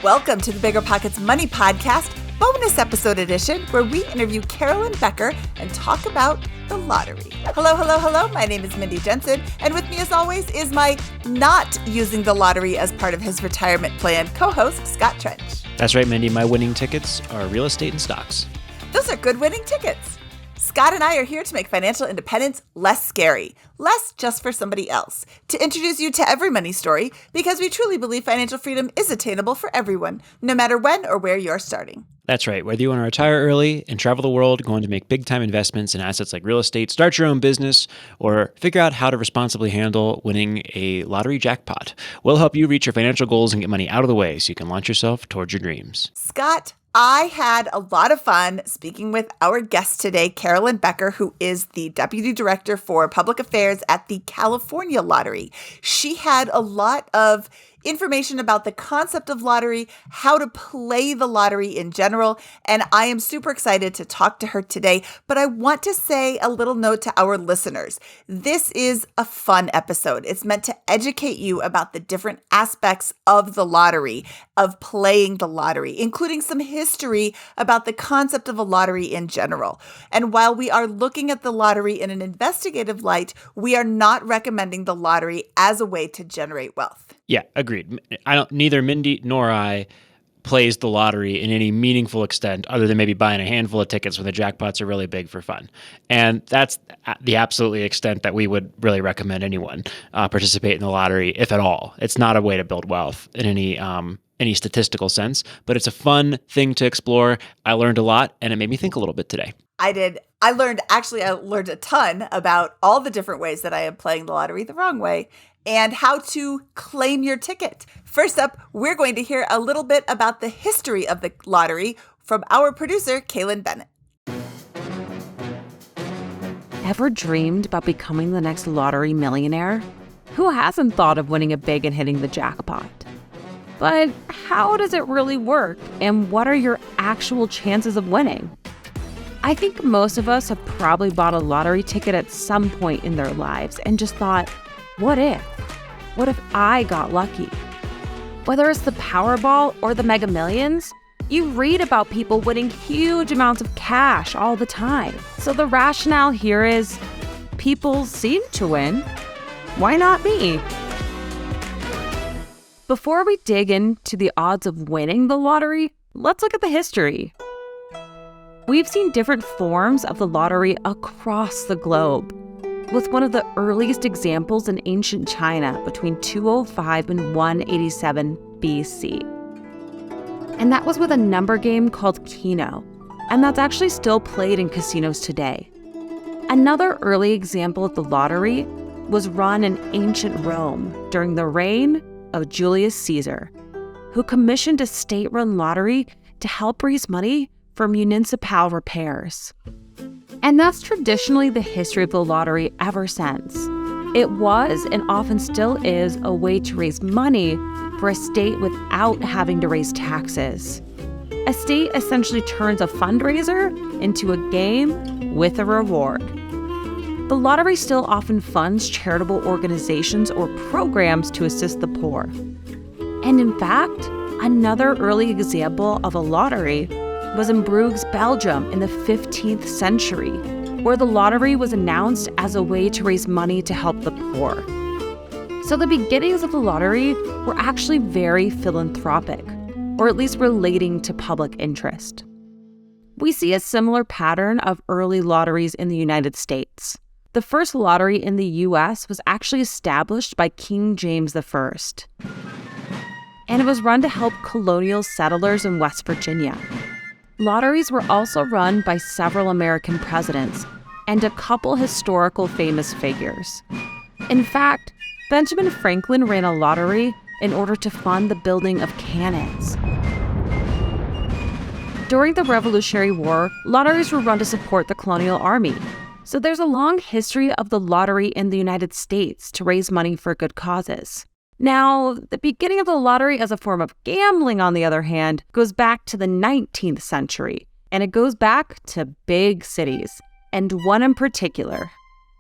Welcome to the BiggerPockets Money Podcast, bonus episode edition, where we interview Carolyn Becker and talk about the lottery. Hello. My name is Mindy Jensen, and with me as always is my not using the lottery as part of his retirement plan co-host, Scott Trench. That's right, Mindy. My winning tickets are real estate and stocks. Those are good winning tickets. Scott and I are here to make financial independence less scary, less just for somebody else, to introduce you to every money story, because we truly believe financial freedom is attainable for everyone, no matter when or where you're starting. That's right. Whether you want to retire early and travel the world, going to make big-time investments in assets like real estate, start your own business, or figure out how to responsibly handle winning a lottery jackpot, we'll help you reach your financial goals and get money out of the way so you can launch yourself towards your dreams. Scott, I had a lot of fun speaking with our guest today, Carolyn Becker, who is the Deputy Director for Public Affairs at the California Lottery. She had a lot of information about the concept of lottery, how to play the lottery in general, and I am super excited to talk to her today. But I want to say a little note to our listeners. This is a fun episode. It's meant to educate you about the different aspects of the lottery, of playing the lottery, including some history about the concept of a lottery in general. And while we are looking at the lottery in an investigative light, we are not recommending the lottery as a way to generate wealth. Yeah, agreed. Neither Mindy nor I plays the lottery in any meaningful extent other than maybe buying a handful of tickets when the jackpots are really big for fun. And that's the absolutely extent that we would really recommend anyone participate in the lottery, if at all. It's not a way to build wealth in any statistical sense, but it's a fun thing to explore. I learned a lot, and it made me think a little bit today. I did. I learned a ton about all the different ways that I am playing the lottery the wrong way and how to claim your ticket. First up, we're going to hear a little bit about the history of the lottery from our producer, Kaylin Bennett. Ever dreamed about becoming the next lottery millionaire? Who hasn't thought of winning it big and hitting the jackpot? But how does it really work, and what are your actual chances of winning? I think most of us have probably bought a lottery ticket at some point in their lives and just thought, what if? What if I got lucky? Whether it's the Powerball or the Mega Millions, you read about people winning huge amounts of cash all the time. So the rationale here is, people seem to win. Why not me? Before we dig into the odds of winning the lottery, let's look at the history. We've seen different forms of the lottery across the globe, with one of the earliest examples in ancient China between 205 and 187 BC. And that was with a number game called Keno, and that's actually still played in casinos today. Another early example of the lottery was run in ancient Rome during the reign of Julius Caesar, who commissioned a state-run lottery to help raise money for municipal repairs. And that's traditionally the history of the lottery ever since. It was, and often still is, a way to raise money for a state without having to raise taxes. A state essentially turns a fundraiser into a game with a reward. The lottery still often funds charitable organizations or programs to assist the poor. And in fact, another early example of a lottery was in Bruges, Belgium in the 15th century, where the lottery was announced as a way to raise money to help the poor. So the beginnings of the lottery were actually very philanthropic, or at least relating to public interest. We see a similar pattern of early lotteries in the United States. The first lottery in the US was actually established by King James I, and it was run to help colonial settlers in West Virginia. Lotteries were also run by several American presidents and a couple historical famous figures. In fact, Benjamin Franklin ran a lottery in order to fund the building of cannons. During the Revolutionary War, lotteries were run to support the colonial army. So there's a long history of the lottery in the United States to raise money for good causes. Now, the beginning of the lottery as a form of gambling, on the other hand, goes back to the 19th century, and it goes back to big cities, and one in particular,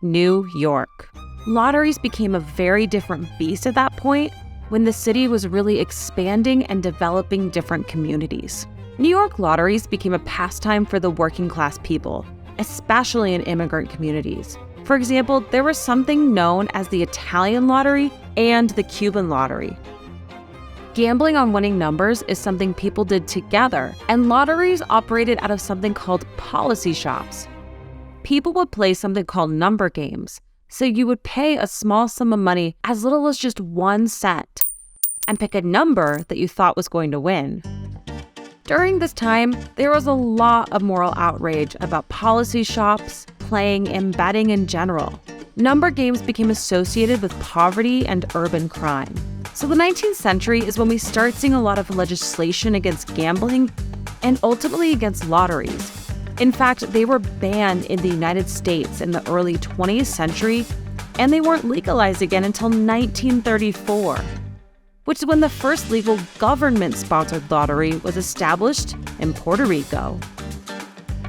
New York. Lotteries became a very different beast at that point, when the city was really expanding and developing different communities. New York lotteries became a pastime for the working class people, especially in immigrant communities. For example, there was something known as the Italian lottery and the Cuban lottery. Gambling on winning numbers is something people did together, and lotteries operated out of something called policy shops. People would play something called number games, so you would pay a small sum of money, as little as just 1 cent, and pick a number that you thought was going to win. During this time, there was a lot of moral outrage about policy shops, playing, and betting in general. Number games became associated with poverty and urban crime. So the 19th century is when we start seeing a lot of legislation against gambling and ultimately against lotteries. In fact, they were banned in the United States in the early 20th century, and they weren't legalized again until 1934, which is when the first legal government-sponsored lottery was established in Puerto Rico.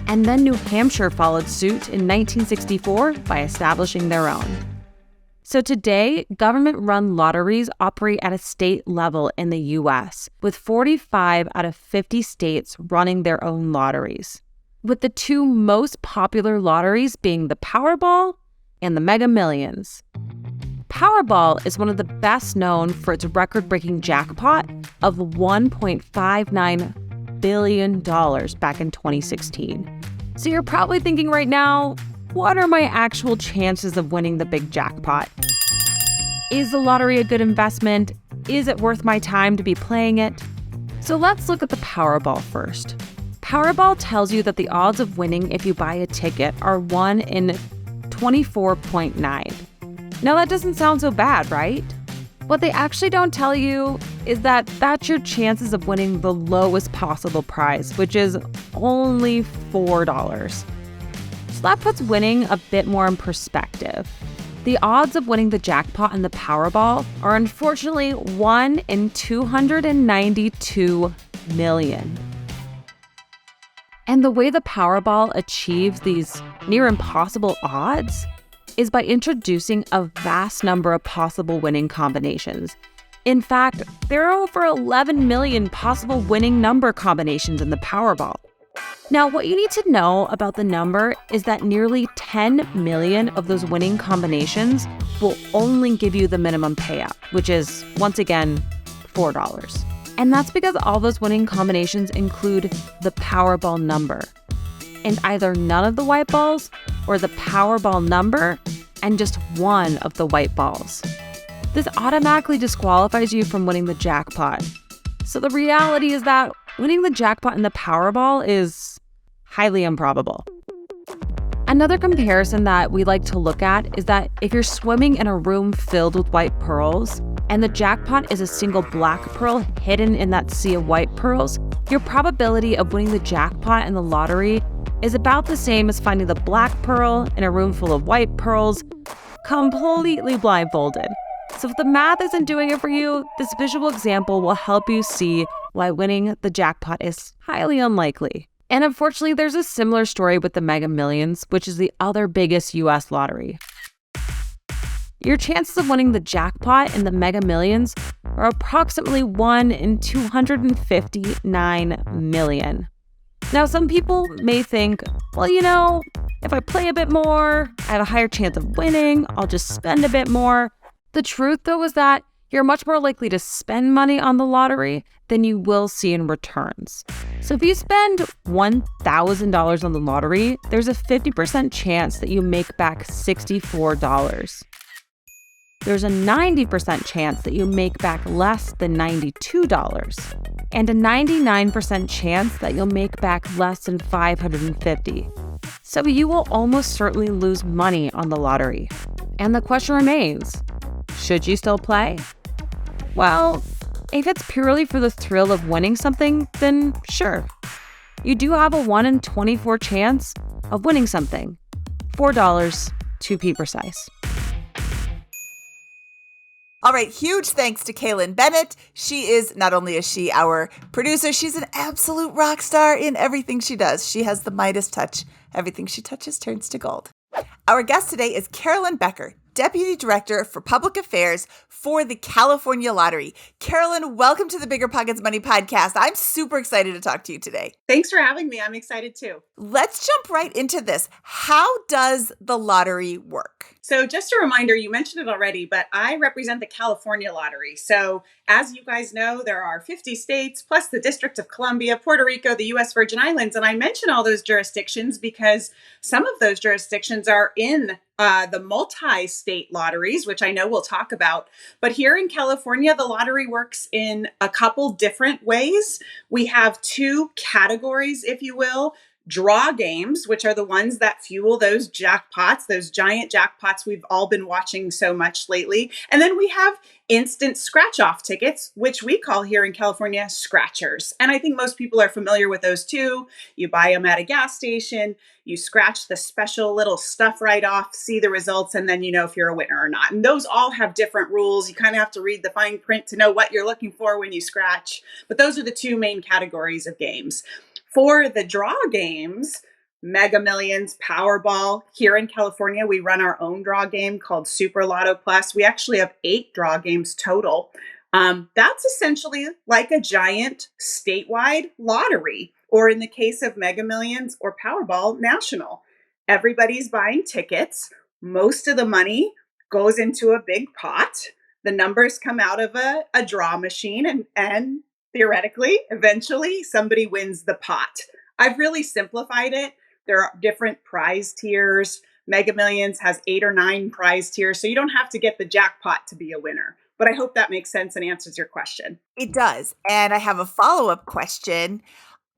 And then New Hampshire followed suit in 1964 by establishing their own. So today, government-run lotteries operate at a state level in the U.S., with 45 out of 50 states running their own lotteries, with the two most popular lotteries being the Powerball and the Mega Millions. Powerball is one of the best known for its record-breaking jackpot of $1.59 billion back in 2016. So you're probably thinking right now, what are my actual chances of winning the big jackpot? Is the lottery a good investment? Is it worth my time to be playing it? So let's look at the Powerball first. Powerball tells you that the odds of winning if you buy a ticket are 1 in 24.9. Now that doesn't sound so bad, right? What they actually don't tell you is that that's your chances of winning the lowest possible prize, which is only $4. So that puts winning a bit more in perspective. The odds of winning the jackpot and the Powerball are unfortunately 1 in 292 million. And the way the Powerball achieves these near impossible odds is by introducing a vast number of possible winning combinations. In fact, there are over 11 million possible winning number combinations in the Powerball. Now, what you need to know about the number is that nearly 10 million of those winning combinations will only give you the minimum payout, which is, once again, $4. And that's because all those winning combinations include the Powerball number, and either none of the white balls or the Powerball number and just one of the white balls. This automatically disqualifies you from winning the jackpot. So the reality is that winning the jackpot in the Powerball is highly improbable. Another comparison that we like to look at is that if you're swimming in a room filled with white pearls and the jackpot is a single black pearl hidden in that sea of white pearls, your probability of winning the jackpot in the lottery is about the same as finding the black pearl in a room full of white pearls, completely blindfolded. So if the math isn't doing it for you, this visual example will help you see why winning the jackpot is highly unlikely. And unfortunately, there's a similar story with the Mega Millions, which is the other biggest US lottery. Your chances of winning the jackpot in the Mega Millions are approximately 1 in 259 million. Now, some people may think, well, if I play a bit more, I have a higher chance of winning, I'll just spend a bit more. The truth, though, is that you're much more likely to spend money on the lottery than you will see in returns. So if you spend $1,000 on the lottery, there's a 50% chance that you make back $64. There's a 90% chance that you make back less than $92, and a 99% chance that you'll make back less than $550. So you will almost certainly lose money on the lottery. And the question remains, should you still play? Well, if it's purely for the thrill of winning something, then sure. You do have a 1 in 24 chance of winning something. $4 to be precise. All right, huge thanks to Kaylin Bennett. Not only is she our producer, she's an absolute rock star in everything she does. She has the Midas touch. Everything she touches turns to gold. Our guest today is Carolyn Becker, Deputy Director for Public Affairs for the California Lottery. Carolyn, welcome to the BiggerPockets Money Podcast. I'm super excited to talk to you today. Thanks for having me. I'm excited too. Let's jump right into this. How does the lottery work? So just a reminder, you mentioned it already, but I represent the California Lottery. So as you guys know, there are 50 states plus the District of Columbia, Puerto Rico, the U.S. Virgin Islands. And I mention all those jurisdictions because some of those jurisdictions are in the multi-state lotteries, which I know we'll talk about. But here in California, the lottery works in a couple different ways. We have two categories, if you will. Draw games, which are the ones that fuel those jackpots, those giant jackpots we've all been watching so much lately. And then we have instant scratch-off tickets, which we call here in California scratchers. And I think most people are familiar with those too. You buy them at a gas station, you scratch the special little stuff right off, see the results, and then you know if you're a winner or not. And those all have different rules. You kind of have to read the fine print to know what you're looking for when you scratch. But those are the two main categories of games. For the draw games, Mega Millions, Powerball, here in California, we run our own draw game called Super Lotto Plus. We actually have 8 draw games total. That's essentially like a giant statewide lottery, or in the case of Mega Millions or Powerball, national. Everybody's buying tickets. Most of the money goes into a big pot. The numbers come out of a draw machine and theoretically, eventually, somebody wins the pot. I've really simplified it. There are different prize tiers. Mega Millions has 8 or 9 prize tiers, so you don't have to get the jackpot to be a winner. But I hope that makes sense and answers your question. It does. And I have a follow-up question.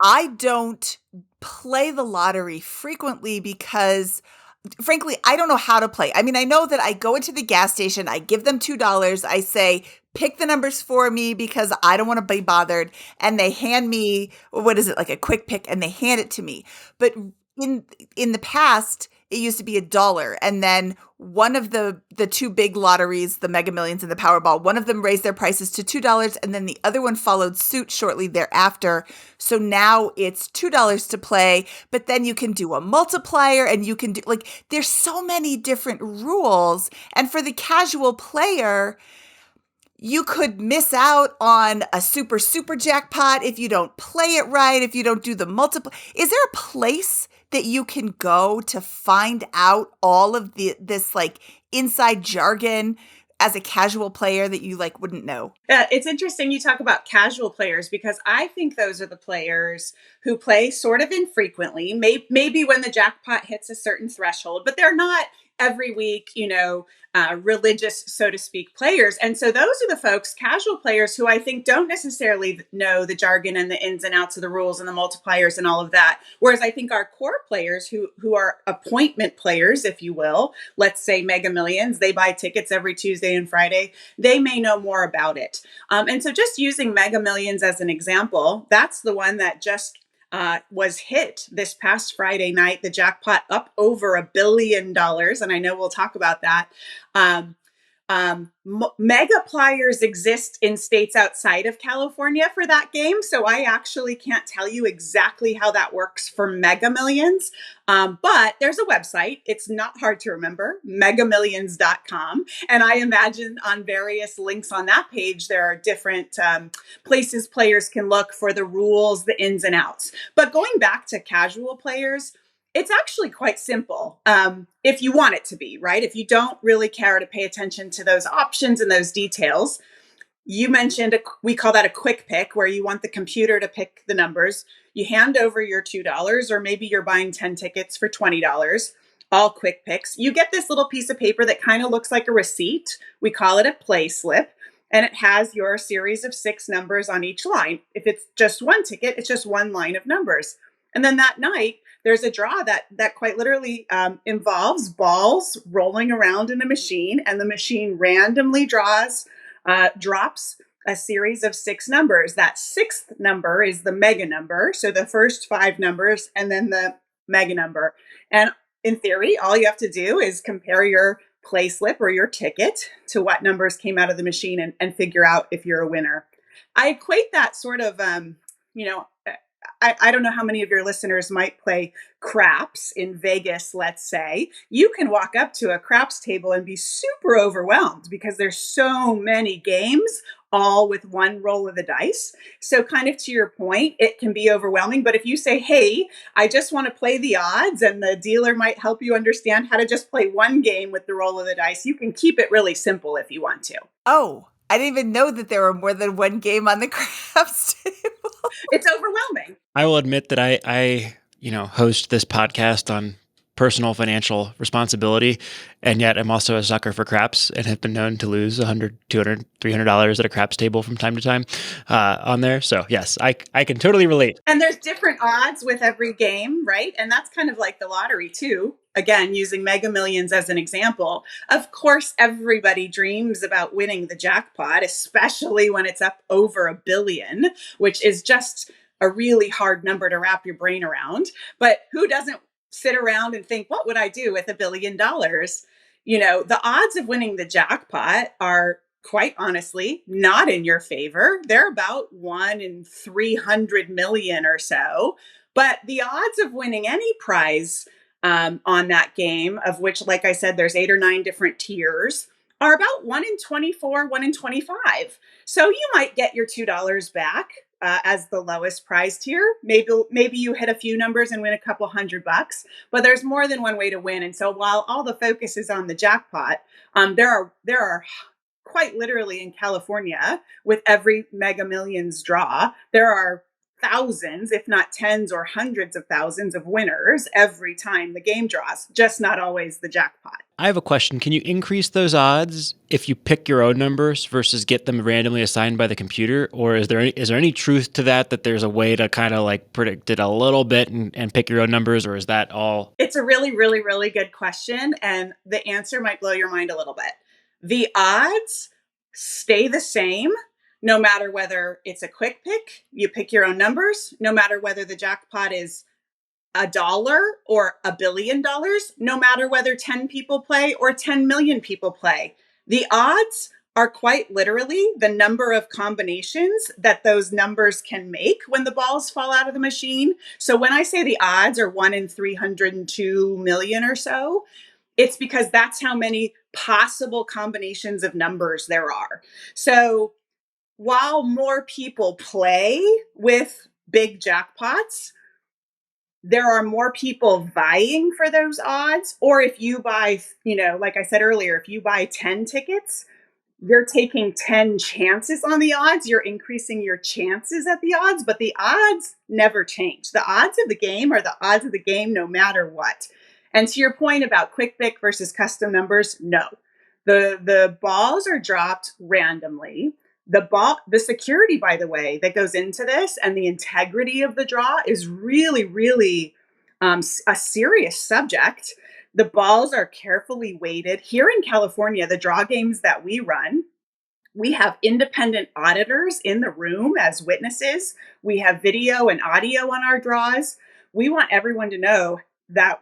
I don't play the lottery frequently because frankly, I don't know how to play. I mean, I know that I go into the gas station, I give them $2, I say, pick the numbers for me because I don't want to be bothered. And they hand me, what is it, like a quick pick, and they hand it to me. But in the past, it used to be $1. And then one of the two big lotteries, the Mega Millions and the Powerball, one of them raised their prices to $2, and then the other one followed suit shortly thereafter. So now it's $2 to play, but then you can do a multiplier and you can do, like, there's so many different rules. And for the casual player, you could miss out on a super jackpot if you don't play it right, if you don't do the multiply. Is there a place that you can go to find out all of this like inside jargon as a casual player that you like wouldn't know? It's interesting you talk about casual players because I think those are the players who play sort of infrequently, maybe when the jackpot hits a certain threshold, but they're not every week, religious, so to speak, players. And so those are the folks, casual players, who I think don't necessarily know the jargon and the ins and outs of the rules and the multipliers and all of that. Whereas I think our core players who are appointment players, if you will, let's say Mega Millions, they buy tickets every Tuesday and Friday, they may know more about it. And so just using Mega Millions as an example, that's the one that just was hit this past Friday night, the jackpot up over $1 billion. And I know we'll talk about that. Mega pliers exist in states outside of California for that game. So I actually can't tell you exactly how that works for Mega Millions. But there's a website. It's not hard to remember, megamillions.com. And I imagine on various links on that page, there are different places players can look for the rules, the ins and outs. But going back to casual players, it's actually quite simple if you want it to be, right? If you don't really care to pay attention to those options and those details. You mentioned, we call that a quick pick, where you want the computer to pick the numbers. You hand over your $2, or maybe you're buying 10 tickets for $20, all quick picks. You get this little piece of paper that kind of looks like a receipt. We call it a play slip. And it has your series of 6 numbers on each line. If it's just one ticket, it's just one line of numbers. And then that night, there's a draw that quite literally involves balls rolling around in a machine, and the machine randomly drops a series of 6 numbers. That 6th number is the mega number, so the first 5 numbers, and then the mega number. And in theory, all you have to do is compare your play slip or your ticket to what numbers came out of the machine and figure out if you're a winner. I equate that sort of, I don't know how many of your listeners might play craps in Vegas, let's say. You can walk up to a craps table and be super overwhelmed because there's so many games all with one roll of the dice. So kind of to your point, it can be overwhelming. But if you say, hey, I just want to play the odds, and the dealer might help you understand how to just play one game with the roll of the dice, you can keep it really simple if you want to. Oh, I didn't even know that there were more than one game on the craps table. It's overwhelming. I will admit that I host this podcast on personal financial responsibility, and yet I'm also a sucker for craps and have been known to lose $100, $200, $300 at a craps table from time to time on there. So yes, I can totally relate. And there's different odds with every game, right? And that's kind of like the lottery too. Again, using Mega Millions as an example. Of course, everybody dreams about winning the jackpot, especially when it's up over $1 billion, which is just a really hard number to wrap your brain around. But who doesn't sit around and think, what would I do with $1 billion? The odds of winning the jackpot are, quite honestly, not in your favor. They're about 1 in 300 million or so. But the odds of winning any prize on that game, of which, like I said, there's 8 or 9 different tiers, are about 1 in 24, 1 in 25. So you might get your $2 back as the lowest prize tier. Maybe you hit a few numbers and win a couple $100, but there's more than one way to win. And so while all the focus is on the jackpot, there are quite literally in California, with every Mega Millions draw, there are thousands, if not tens or hundreds of thousands of winners every time the game draws, just not always the jackpot. I have a question. Can you increase those odds if you pick your own numbers versus get them randomly assigned by the computer? Or is there any truth to that there's a way to kind of like predict it a little bit and pick your own numbers, or is that all? It's a really, really, really good question. And the answer might blow your mind a little bit. The odds stay the same no matter whether it's a quick pick, you pick your own numbers, no matter whether the jackpot is $1 or $1 billion, no matter whether 10 people play or 10 million people play. The odds are quite literally the number of combinations that those numbers can make when the balls fall out of the machine. So when I say the odds are 1 in 302 million or so, it's because that's how many possible combinations of numbers there are. So while more people play with big jackpots, there are more people vying for those odds. Or if you buy, like I said earlier, if you buy 10 tickets, you're taking 10 chances on the odds. You're increasing your chances at the odds, but the odds never change. The odds of the game are the odds of the game no matter what. And to your point about quick pick versus custom numbers, no. The balls are dropped randomly. The security, by the way, that goes into this and the integrity of the draw is really, really a serious subject. The balls are carefully weighted. Here in California, the draw games that we run, we have independent auditors in the room as witnesses. We have video and audio on our draws. We want everyone to know that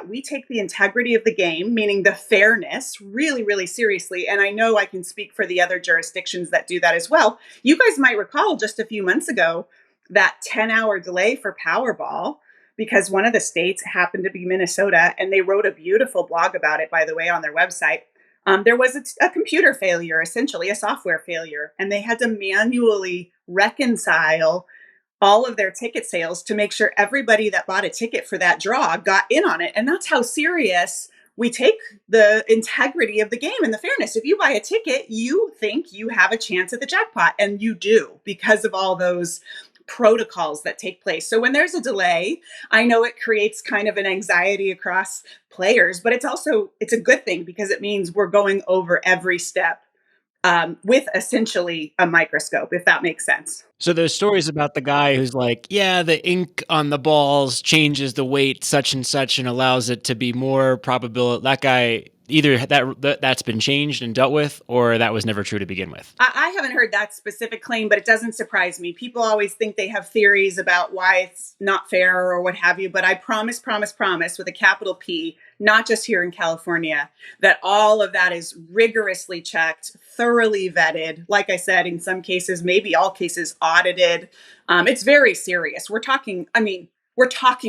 we take the integrity of the game, meaning the fairness, really, really seriously. And I know I can speak for the other jurisdictions that do that as well. You guys might recall just a few months ago that 10-hour delay for Powerball, because one of the states happened to be Minnesota, and they wrote a beautiful blog about it, by the way, on their website. There was a computer failure, essentially a software failure, and they had to manually reconcile all of their ticket sales to make sure everybody that bought a ticket for that draw got in on it. And that's how serious we take the integrity of the game and the fairness. If you buy a ticket, you think you have a chance at the jackpot, and you do because of all those protocols that take place. So when there's a delay, I know it creates kind of an anxiety across players, but it's a good thing because it means we're going over every step with essentially a microscope, if that makes sense. So there's stories about the guy who's like, yeah, the ink on the balls changes the weight such and such and allows it to be more probable. That guy, either that's been changed and dealt with, or that was never true to begin with. I haven't heard that specific claim, but it doesn't surprise me. People always think they have theories about why it's not fair or what have you. But I promise with a capital P not just here in California, that all of that is rigorously checked, thoroughly vetted. Like I said, in some cases, maybe all cases audited. It's very serious. We're talking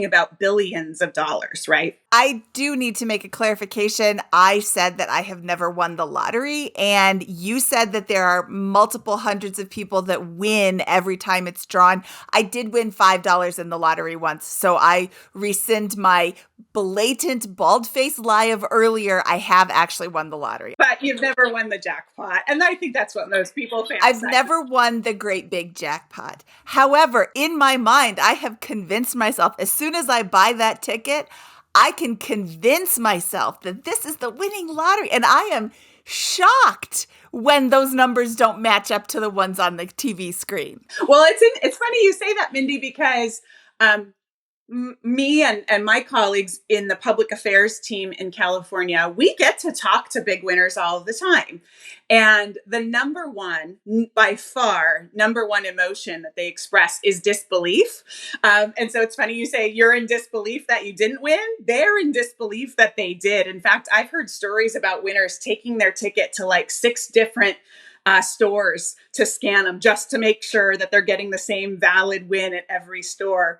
about billions of dollars, right? I do need to make a clarification. I said that I have never won the lottery, and you said that there are multiple hundreds of people that win every time it's drawn. I did win $5 in the lottery once, so I rescind my blatant bald-faced lie of earlier. I have actually won the lottery. But you've never won the jackpot. And I think that's what most people fantasize. I've never won the great big jackpot. However, in my mind, I have convinced myself as soon as I buy that ticket, I can convince myself that this is the winning lottery. And I am shocked when those numbers don't match up to the ones on the TV screen. Well, it's funny you say that, Mindy, because me and my colleagues in the public affairs team in California, we get to talk to big winners all the time. And the by far, number one emotion that they express is disbelief. And so it's funny you say you're in disbelief that you didn't win. They're in disbelief that they did. In fact, I've heard stories about winners taking their ticket to like 6 different stores to scan them just to make sure that they're getting the same valid win at every store.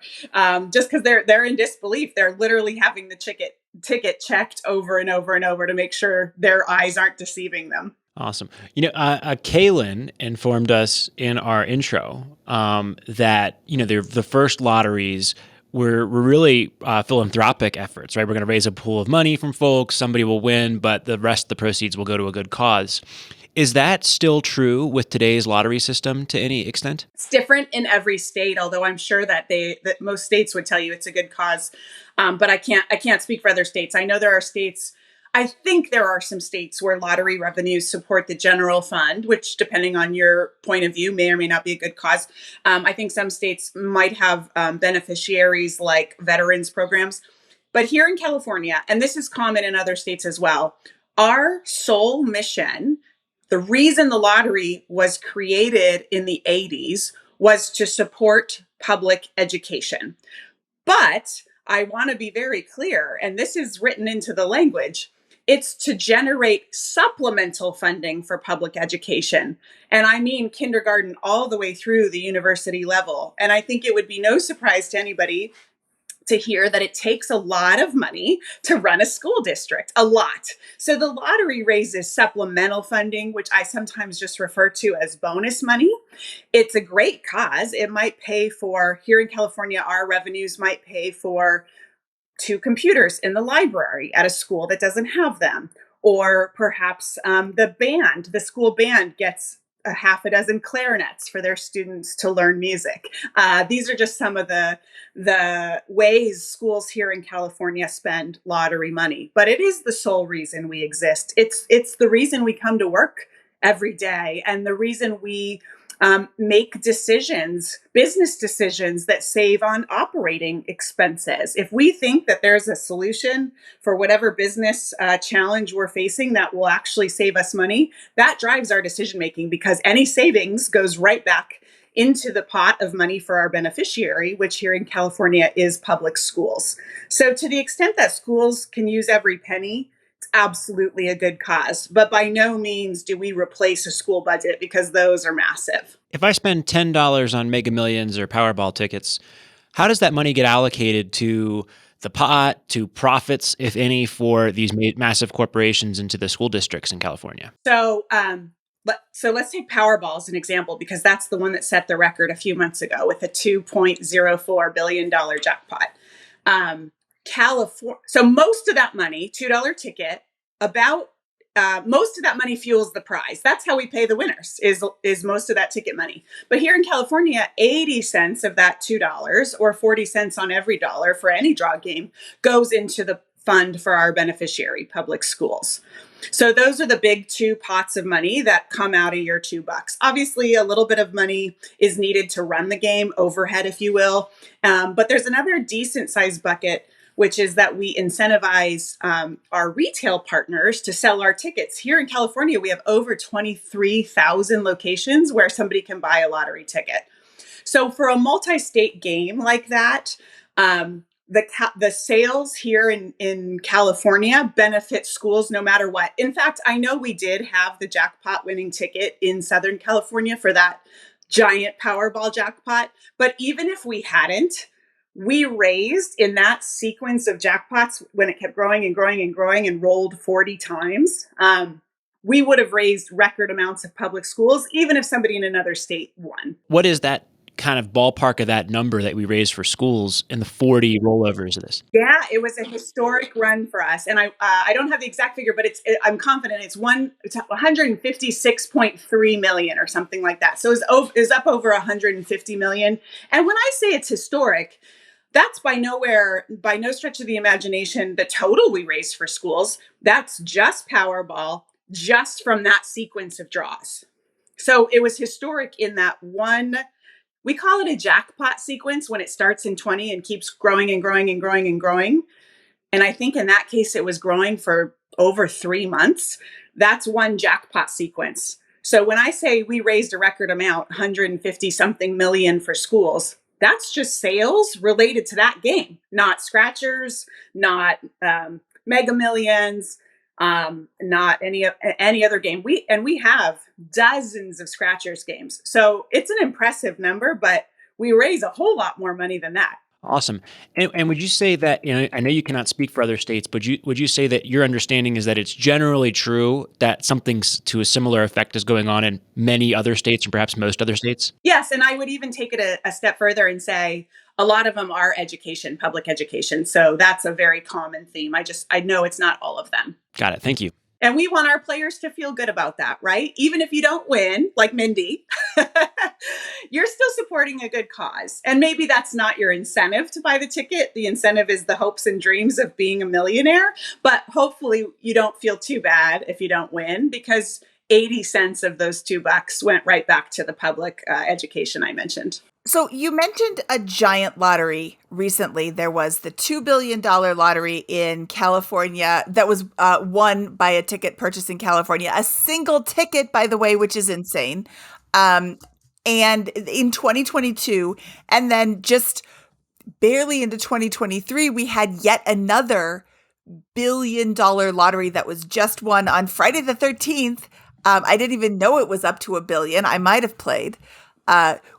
Just because they're in disbelief. They're literally having the ticket checked over and over and over to make sure their eyes aren't deceiving them. Awesome. Kaylin informed us in our intro that, the first lotteries were really philanthropic efforts, right? We're going to raise a pool of money from folks. Somebody will win, but the rest of the proceeds will go to a good cause. Is that still true with today's lottery system to any extent? It's different in every state, although I'm sure that most states would tell you it's a good cause. But I can't speak for other states. I know there are states. I think there are some states where lottery revenues support the general fund, which, depending on your point of view, may or may not be a good cause. I think some states might have beneficiaries like veterans programs. But here in California, and this is common in other states as well, our sole mission, the reason the lottery was created in the 80s, was to support public education. But I want to be very clear, and this is written into the language, it's to generate supplemental funding for public education. And I mean kindergarten all the way through the university level. And I think it would be no surprise to anybody to hear that it takes a lot of money to run a school district, a lot. So the lottery raises supplemental funding, which I sometimes just refer to as bonus money. It's a great cause. It might pay for, here in California, our revenues might pay for 2 computers in the library at a school that doesn't have them. Or perhaps the school band gets a half a dozen clarinets for their students to learn music. These are just some of the ways schools here in California spend lottery money. But it is the sole reason we exist. It's the reason we come to work every day, and the reason we make business decisions that save on operating expenses. If we think that there's a solution for whatever business challenge we're facing that will actually save us money, that drives our decision making, because any savings goes right back into the pot of money for our beneficiary, which here in California is public schools. So to the extent that schools can use every penny, it's absolutely a good cause. But by no means do we replace a school budget, because those are massive. If I spend $10 on Mega Millions or Powerball tickets, how does that money get allocated to the pot, to profits, if any, for these massive corporations into the school districts in California? So let's take Powerball as an example, because that's the one that set the record a few months ago with a $2.04 billion jackpot. So most of that money, $2 ticket, most of that money fuels the prize. That's how we pay the winners, is most of that ticket money. But here in California, 80 cents of that $2, or 40 cents on every dollar for any draw game, goes into the fund for our beneficiary, public schools. So those are the big 2 pots of money that come out of your $2. Obviously, a little bit of money is needed to run the game, overhead, if you will. But there's another decent sized bucket, which is that we incentivize our retail partners to sell our tickets. Here in California, we have over 23,000 locations where somebody can buy a lottery ticket. So for a multi-state game like that, the sales here in California benefit schools no matter what. In fact, I know we did have the jackpot winning ticket in Southern California for that giant Powerball jackpot. But even if we hadn't, we raised in that sequence of jackpots when it kept growing and growing and growing and rolled 40 times. We would have raised record amounts of public schools, even if somebody in another state won. What is that kind of ballpark of that number that we raised for schools in the 40 rollovers of this? Yeah, it was a historic run for us, and I don't have the exact figure, but I'm confident it's 156.3 million or something like that. So it's up over 150 million. And when I say it's historic, that's by no stretch of the imagination the total we raised for schools. That's just Powerball, just from that sequence of draws. So it was historic in that one. We call it a jackpot sequence when it starts in 20 and keeps growing and growing and growing and growing. And I think in that case, it was growing for over 3 months. That's one jackpot sequence. So when I say we raised a record amount, 150 something million for schools, that's just sales related to that game, not scratchers, not mega millions, not any other game. We have dozens of scratchers games. So it's an impressive number, but we raise a whole lot more money than that. Awesome. And would you say that, I know you cannot speak for other states, but would you say that your understanding is that it's generally true that something to a similar effect is going on in many other states and perhaps most other states? Yes. And I would even take it a step further and say a lot of them are education, public education. So that's a very common theme. I know it's not all of them. Got it. Thank you. And we want our players to feel good about that, right? Even if you don't win, like Mindy, you're still supporting a good cause. And maybe that's not your incentive to buy the ticket. The incentive is the hopes and dreams of being a millionaire. But hopefully you don't feel too bad if you don't win, because 80 cents of those $2 went right back to the public education I mentioned. So you mentioned a giant lottery recently. There was the $2 billion lottery in California that was won by a ticket purchased in California. A single ticket, by the way, which is insane. And in 2022, and then just barely into 2023, we had yet another $1 billion lottery that was just won on Friday the 13th. I didn't even know it was up to $1 billion. I might have played.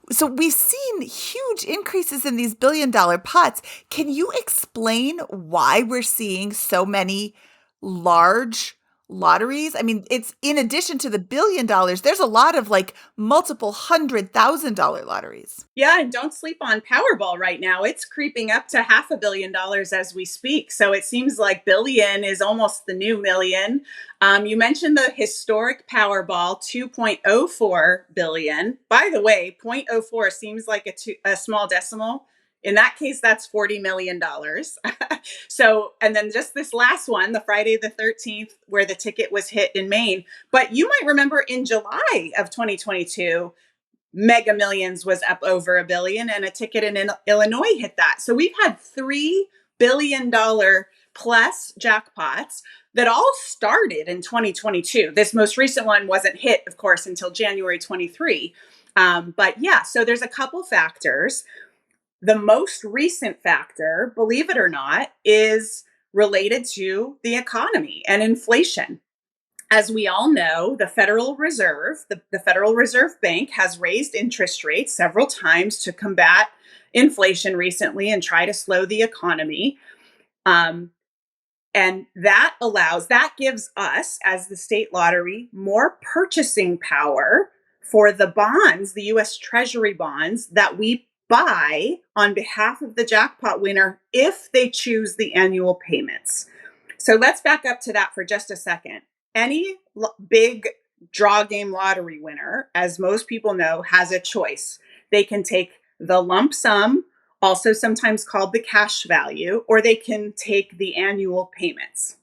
So we've seen huge increases in these $1 billion pots. Can you explain why we're seeing so many large lotteries? I mean, it's in addition to the $1 billion, there's a lot of like multiple $100,000 lotteries. Yeah, and don't sleep on Powerball right now. It's creeping up to $500 million as we speak. So it seems like billion is almost the new million. You mentioned the historic Powerball, 2.04 billion. By the way, 0.04 seems like a small decimal. In that case, that's $40 million. So, and then just this last one, the Friday the 13th, where the ticket was hit in Maine. But you might remember in July of 2022, Mega Millions was up over $1 billion, and a ticket in Illinois hit that. So we've had $3 billion plus jackpots that all started in 2022. This most recent one wasn't hit, of course, until January 23. But yeah, so there's a couple factors. The most recent factor, believe it or not, is related to the economy and inflation. As we all know, the Federal Reserve, the Federal Reserve Bank, has raised interest rates several times to combat inflation recently and try to slow the economy. And that gives us, as the state lottery, more purchasing power for the bonds, the U.S. Treasury bonds that we buy on behalf of the jackpot winner if they choose the annual payments. So let's back up to that for just a second. Any big draw game lottery winner, as most people know, has a choice. They can take the lump sum, also sometimes called the cash value, or they can take the annual payments.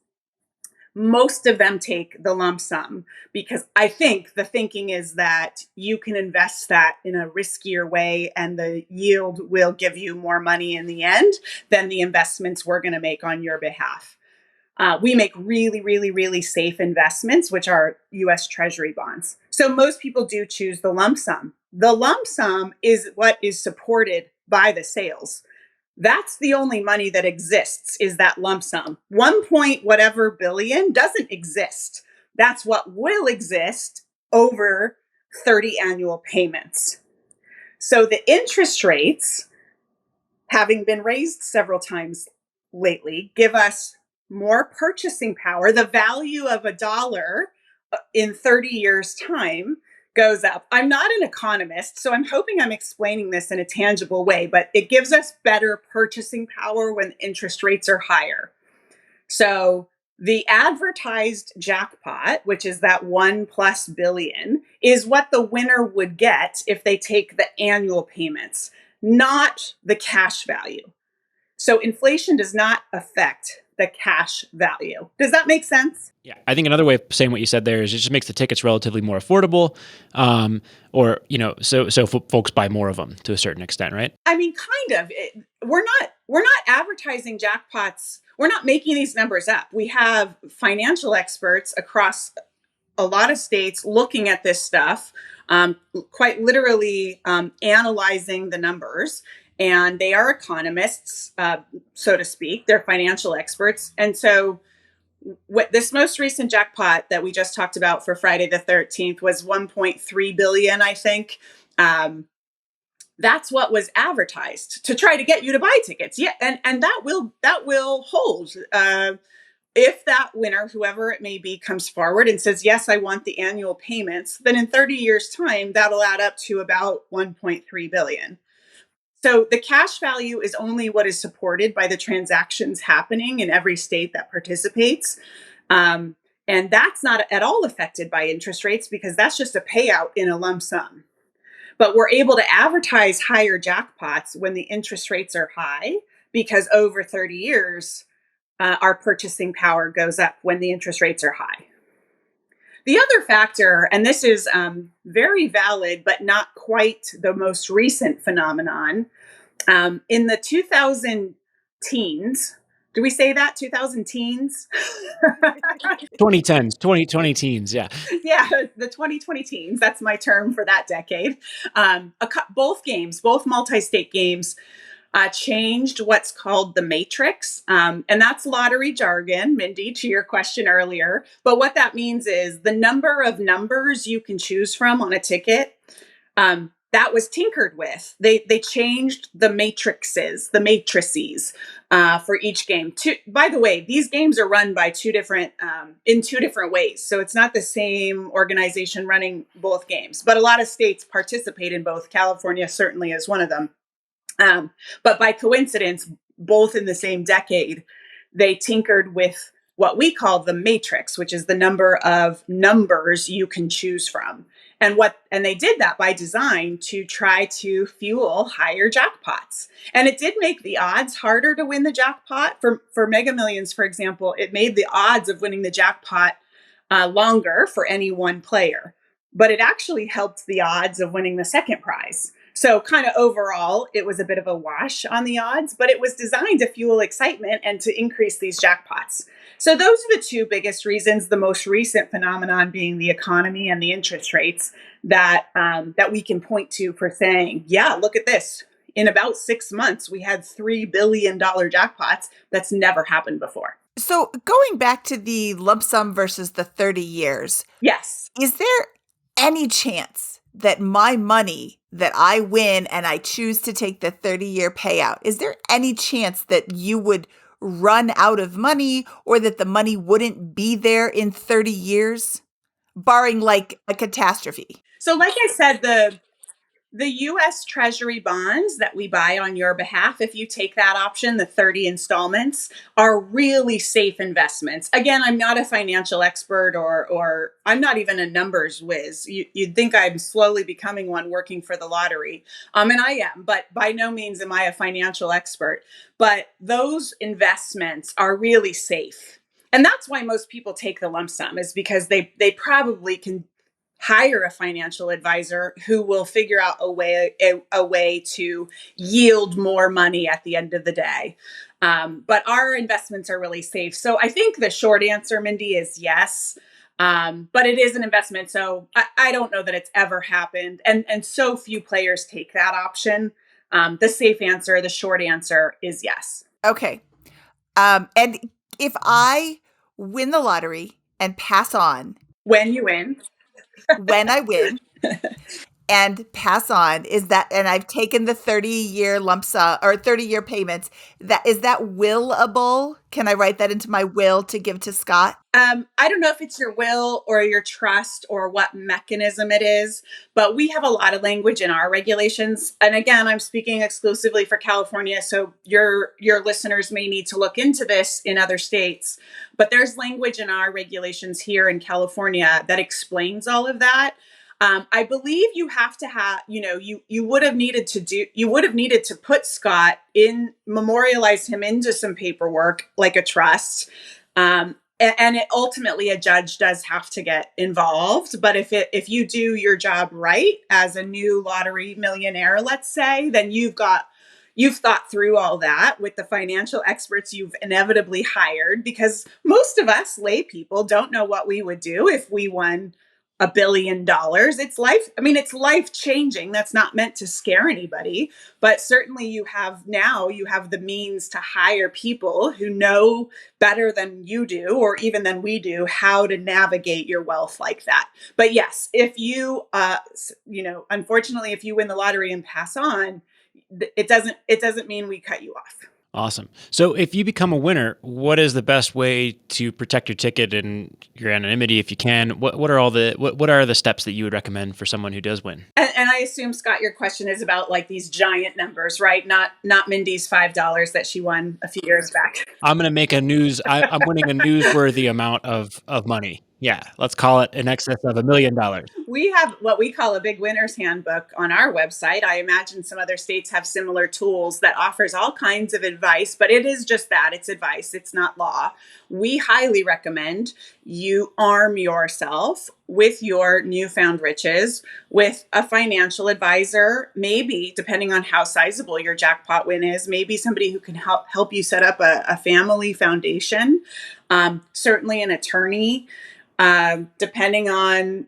Most of them take the lump sum because I think the thinking is that you can invest that in a riskier way and the yield will give you more money in the end than the investments we're going to make on your behalf. We make really, really, really safe investments, which are U.S. Treasury bonds. So most people do choose the lump sum. The lump sum is what is supported by the sales. That's the only money that exists, is that lump sum. 1 point whatever billion doesn't exist. That's what will exist over 30 annual payments. So the interest rates, having been raised several times lately, give us more purchasing power. The value of a dollar in 30 years' time goes up. I'm not an economist, so I'm hoping I'm explaining this in a tangible way, but it gives us better purchasing power when interest rates are higher. So the advertised jackpot, which is that 1+ billion, is what the winner would get if they take the annual payments, not the cash value. So inflation does not affect the cash value. Does that make sense? Yeah, I think another way of saying what you said there is it just makes the tickets relatively more affordable, or so folks buy more of them to a certain extent, right? I mean, kind of. We're not advertising jackpots. We're not making these numbers up. We have financial experts across a lot of states looking at this stuff, quite literally analyzing the numbers. And they are economists, so to speak. They're financial experts. And so what this most recent jackpot that we just talked about for Friday the 13th was 1.3 billion, I think. That's what was advertised to try to get you to buy tickets. Yeah, and that will hold. If that winner, whoever it may be, comes forward and says, yes, I want the annual payments, then in 30 years' time, that'll add up to about 1.3 billion. So the cash value is only what is supported by the transactions happening in every state that participates. And that's not at all affected by interest rates because that's just a payout in a lump sum. But we're able to advertise higher jackpots when the interest rates are high because over 30 years, our purchasing power goes up when the interest rates are high. The other factor, and this is very valid, but not quite the most recent phenomenon, in the 2000 teens, do we say that? 2000 teens? 2010s, 2020 teens, yeah. Yeah, the 2020 teens. That's my term for that decade. Both games, both multi-state games, changed what's called the matrix. And that's lottery jargon, Mindy, to your question earlier. But what that means is the number of numbers you can choose from on a ticket, that was tinkered with. They changed the matrices for each game. By the way, these games are run by in two different ways. So it's not the same organization running both games, but a lot of states participate in both. California certainly is one of them. But by coincidence, both in the same decade, they tinkered with what we call the matrix, which is the number of numbers you can choose from. And they did that by design to try to fuel higher jackpots. And it did make the odds harder to win the jackpot. For Mega Millions, for example, it made the odds of winning the jackpot longer for any one player. But it actually helped the odds of winning the second prize. So kind of overall, it was a bit of a wash on the odds, but it was designed to fuel excitement and to increase these jackpots. So those are the two biggest reasons, the most recent phenomenon being the economy and the interest rates that we can point to for saying, yeah, look at this. In about 6 months, we had $3 billion jackpots. That's never happened before. So going back to the lump sum versus the 30 years. Yes. Is there any chance that my money that I win and I choose to take the 30-year payout, is there any chance that you would run out of money or that the money wouldn't be there in 30 years, barring like a catastrophe? So like I said, the U.S. Treasury bonds that we buy on your behalf, if you take that option, the 30 installments, are really safe investments. Again, I'm not a financial expert or I'm not even a numbers whiz. You'd think I'm slowly becoming one working for the lottery. And I am, but by no means am I a financial expert. But those investments are really safe. And that's why most people take the lump sum, is because they probably can hire a financial advisor who will figure out a way to yield more money at the end of the day. But our investments are really safe. So I think the short answer, Mindy, is yes. But it is an investment. So I don't know that it's ever happened. And so few players take that option. The safe answer, the short answer is yes. Okay. And if I win the lottery and pass on When you win, when I win and pass on, is that, and I've taken the 30-year lump sum or 30-year payments, is that willable? Can I write that into my will to give to Scott? I don't know if it's your will or your trust or what mechanism it is, but we have a lot of language in our regulations. And again, I'm speaking exclusively for California, so your listeners may need to look into this in other states. But there's language in our regulations here in California that explains all of that. I believe you have to have, you would have needed to put Scott in, memorialize him into some paperwork like a trust. And ultimately a judge does have to get involved. But if you do your job right as a new lottery millionaire, let's say, then you've thought through all that with the financial experts you've inevitably hired, because most of us lay people don't know what we would do if we won $1 billion. It's life changing. That's not meant to scare anybody, but certainly you have the means to hire people who know better than you do, or even than we do, how to navigate your wealth like that. But yes, if you, unfortunately, if you win the lottery and pass on, it doesn't mean we cut you off. Awesome. So if you become a winner, what is the best way to protect your ticket and your anonymity if you can? What are the steps that you would recommend for someone who does win? And I assume, Scott, your question is about like these giant numbers, right? Not Mindy's $5 that she won a few years back. I'm going to make I'm winning a newsworthy amount of money. Yeah, let's call it in excess of $1 million. We have what we call a big winner's handbook on our website. I imagine some other states have similar tools that offers all kinds of advice, but it is just that. It's advice. It's not law. We highly recommend you arm yourself with your newfound riches, with a financial advisor, maybe depending on how sizable your jackpot win is, maybe somebody who can help you set up a family foundation, certainly an attorney. Depending on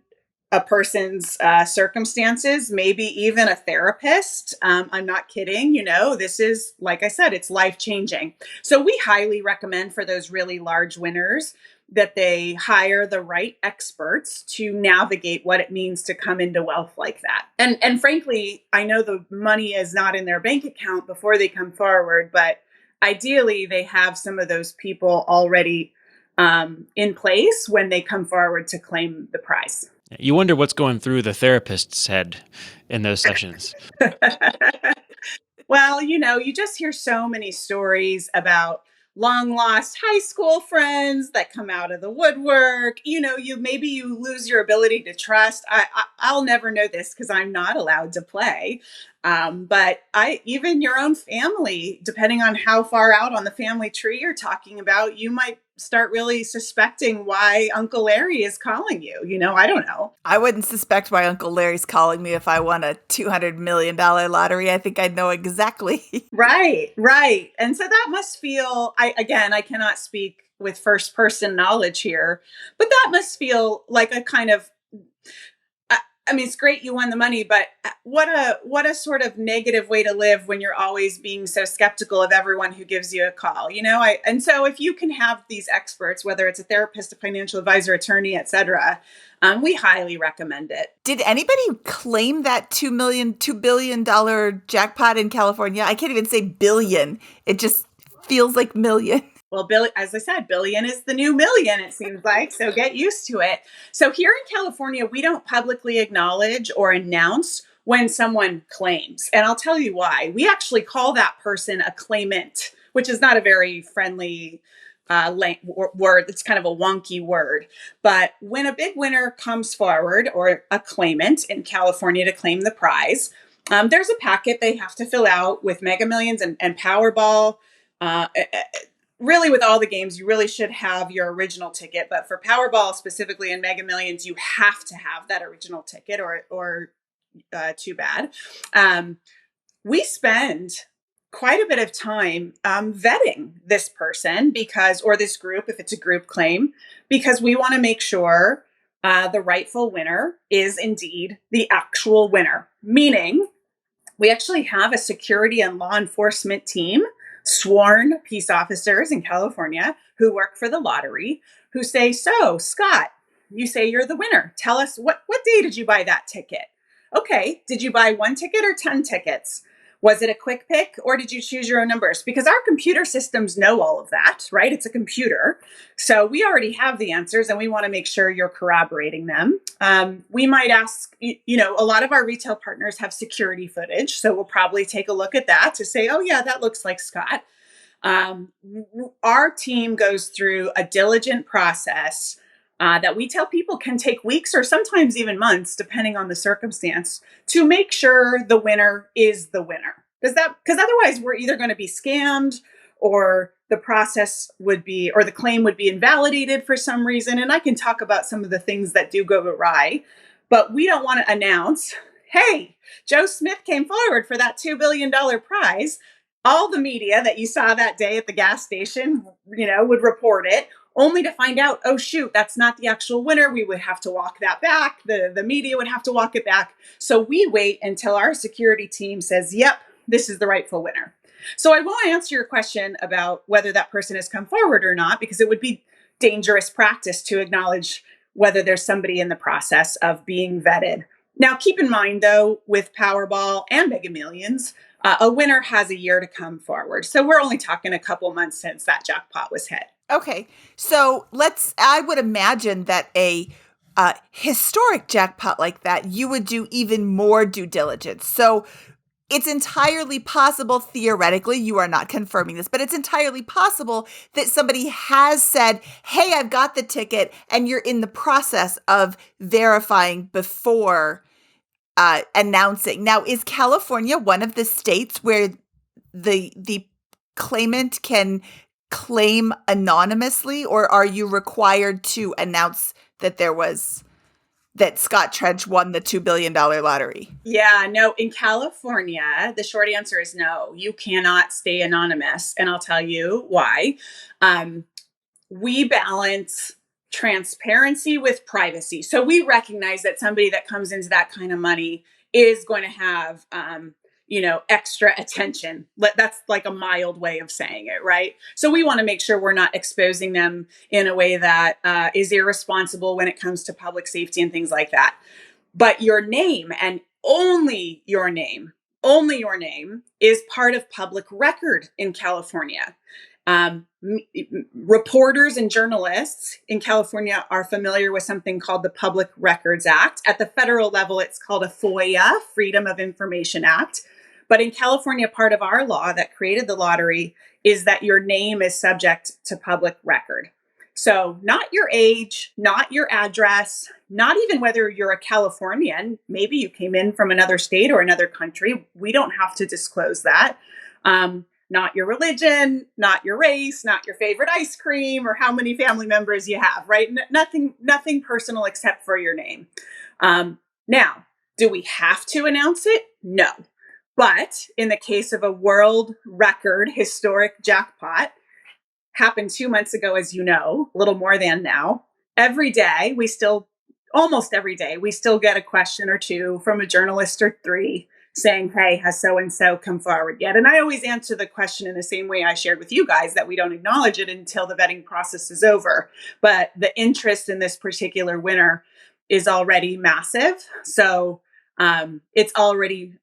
a person's circumstances, maybe even a therapist. I'm not kidding. This is, like I said, it's life-changing. So we highly recommend for those really large winners that they hire the right experts to navigate what it means to come into wealth like that. And frankly, I know the money is not in their bank account before they come forward, but ideally they have some of those people already in place when they come forward to claim the prize. You wonder what's going through the therapist's head in those sessions. Well, you just hear so many stories about long lost high school friends that come out of the woodwork. Maybe you lose your ability to trust. I'll never know this because I'm not allowed to play. But even your own family, depending on how far out on the family tree you're talking about, you might start really suspecting why Uncle Larry is calling you. I don't know. I wouldn't suspect why Uncle Larry's calling me if I won a $200 million lottery. I think I'd know exactly. Right. And so that must feel, I cannot speak with first person knowledge here, but that must feel like a kind of, it's great you won the money, but what a sort of negative way to live when you're always being so skeptical of everyone who gives you a call, and so if you can have these experts, whether it's a therapist, a financial advisor, attorney, etc., we highly recommend it. Did anybody claim that $2 billion jackpot in California? I can't even say billion. It just feels like million. Well, as I said, billion is the new million, it seems like. So get used to it. So here in California, we don't publicly acknowledge or announce when someone claims. And I'll tell you why. We actually call that person a claimant, which is not a very friendly word. It's kind of a wonky word. But when a big winner comes forward, or a claimant in California to claim the prize, there's a packet they have to fill out with Mega Millions and Powerball. Really, with all the games, you really should have your original ticket. But for Powerball specifically and Mega Millions, you have to have that original ticket, or too bad. We spend quite a bit of time vetting this person or this group, if it's a group claim, because we want to make sure the rightful winner is indeed the actual winner. Meaning, We actually have a security and law enforcement team, sworn peace officers in California who work for the lottery, who say, so, Scott, you say you're the winner. Tell us what day did you buy that ticket? Okay, did you buy one ticket or 10 tickets? Was it a quick pick or did you choose your own numbers? Because our computer systems know all of that, right? It's a computer. So we already have the answers and we want to make sure you're corroborating them. We might ask, a lot of our retail partners have security footage. So we'll probably take a look at that to say, oh, yeah, that looks like Scott. Our team goes through a diligent process that we tell people can take weeks or sometimes even months, depending on the circumstance, to make sure the winner is the winner. Because otherwise we're either going to be scammed or the process would be, or the claim would be invalidated for some reason. And I can talk about some of the things that do go awry, but we don't want to announce, hey, Joe Smith came forward for that $2 billion prize. All the media that you saw that day at the gas station, would report it, only to find out, oh, shoot, that's not the actual winner. We would have to walk that back. The media would have to walk it back. So we wait until our security team says, yep, this is the rightful winner. So I won't answer your question about whether that person has come forward or not, because it would be dangerous practice to acknowledge whether there's somebody in the process of being vetted. Now, keep in mind, though, with Powerball and Mega Millions, a winner has a year to come forward. So we're only talking a couple months since that jackpot was hit. Okay. So I would imagine that a historic jackpot like that, you would do even more due diligence. So it's entirely possible, theoretically, you are not confirming this, but it's entirely possible that somebody has said, hey, I've got the ticket, and you're in the process of verifying before announcing. Now, is California one of the states where the claimant can claim anonymously, or are you required to announce that that Scott Trench won the $2 billion lottery? Yeah, no, in California, the short answer is no, you cannot stay anonymous. And I'll tell you why. We balance transparency with privacy. So we recognize that somebody that comes into that kind of money is going to have, extra attention. That's like a mild way of saying it, right? So we want to make sure we're not exposing them in a way that is irresponsible when it comes to public safety and things like that. But your name and only your name is part of public record in California. Reporters and journalists in California are familiar with something called the Public Records Act. At the federal level, it's called a FOIA, Freedom of Information Act. But in California, part of our law that created the lottery is that your name is subject to public record. So not your age, not your address, not even whether you're a Californian. Maybe you came in from another state or another country. We don't have to disclose that. Not your religion, not your race, not your favorite ice cream, or how many family members you have, right? Nothing personal except for your name. Now, do we have to announce it? No. But in the case of a world record historic jackpot, happened 2 months ago, as you know, a little more than now, almost every day, we still get a question or two from a journalist or three saying, hey, has so-and-so come forward yet? And I always answer the question in the same way I shared with you guys, that we don't acknowledge it until the vetting process is over. But the interest in this particular winner is already massive. So it's already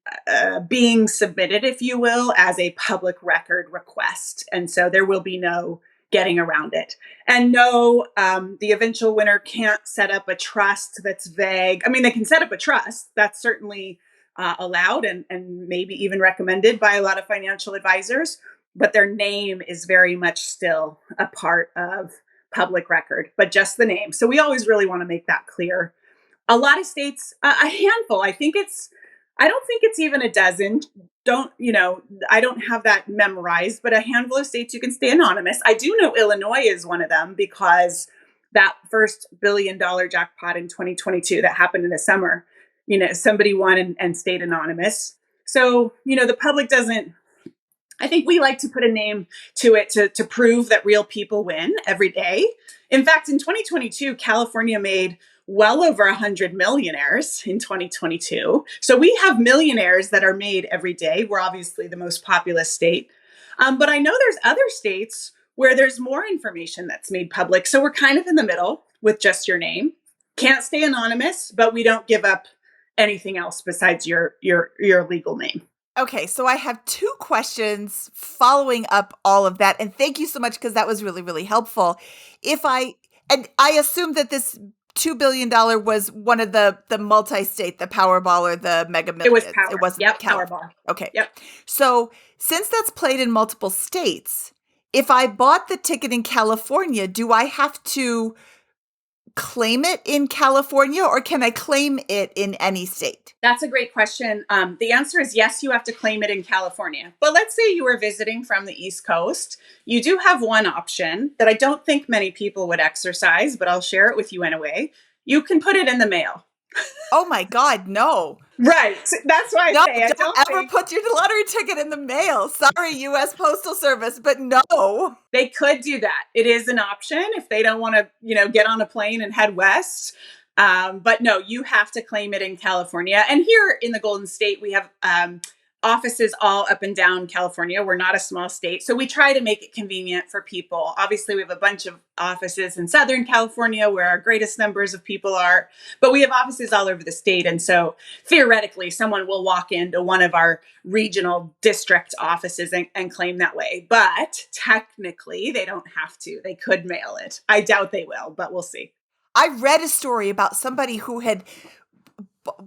being submitted, if you will, as a public record request. And so there will be no getting around it. And no, the eventual winner can't set up a trust that's vague. I mean, they can set up a trust. That's certainly allowed and maybe even recommended by a lot of financial advisors, but their name is very much still a part of public record, but just the name. So we always really want to make that clear. A lot of states, a handful, I don't think it's even a dozen. I don't have that memorized, but a handful of states you can stay anonymous. I do know Illinois is one of them, because that first $1 billion jackpot in 2022 that happened in the summer, somebody won and stayed anonymous. So, the public doesn't, I think we like to put a name to it to prove that real people win every day. In fact, in 2022, California made well over 100 millionaires in 2022. So we have millionaires that are made every day. We're obviously the most populous state. But I know there's other states where there's more information that's made public. So we're kind of in the middle with just your name. Can't stay anonymous, but we don't give up anything else besides your legal name. Okay, so I have two questions following up all of that. And thank you so much, because that was really, really helpful. And I assume that this $2 billion was one of the multi-state, the Powerball or the Mega Millions. It was Power. It wasn't Yep, California. Powerball. Okay. Yep. So since that's played in multiple states, if I bought the ticket in California, do I have to claim it in California, or can I claim it in any state? That's a great question. The answer is yes, you have to claim it in California. But let's say you were visiting from the East Coast. You do have one option that I don't think many people would exercise, but I'll share it with you anyway. You can put it in the mail. Oh my God, no. Right. That's why I say I don't ever think put your lottery ticket in the mail. Sorry, U.S. Postal Service, but no. they could do that. It is an option if they don't want to, get on a plane and head west. But no, you have to claim it in California. And here in the Golden State, we have offices all up and down California. We're not a small state, so we try to make it convenient for people. Obviously, we have a bunch of offices in Southern California where our greatest numbers of people are, but we have offices all over the state. And so theoretically, someone will walk into one of our regional district offices and claim that way. But technically, they don't have to. They could mail it. I doubt they will, but we'll see. I read a story about somebody who had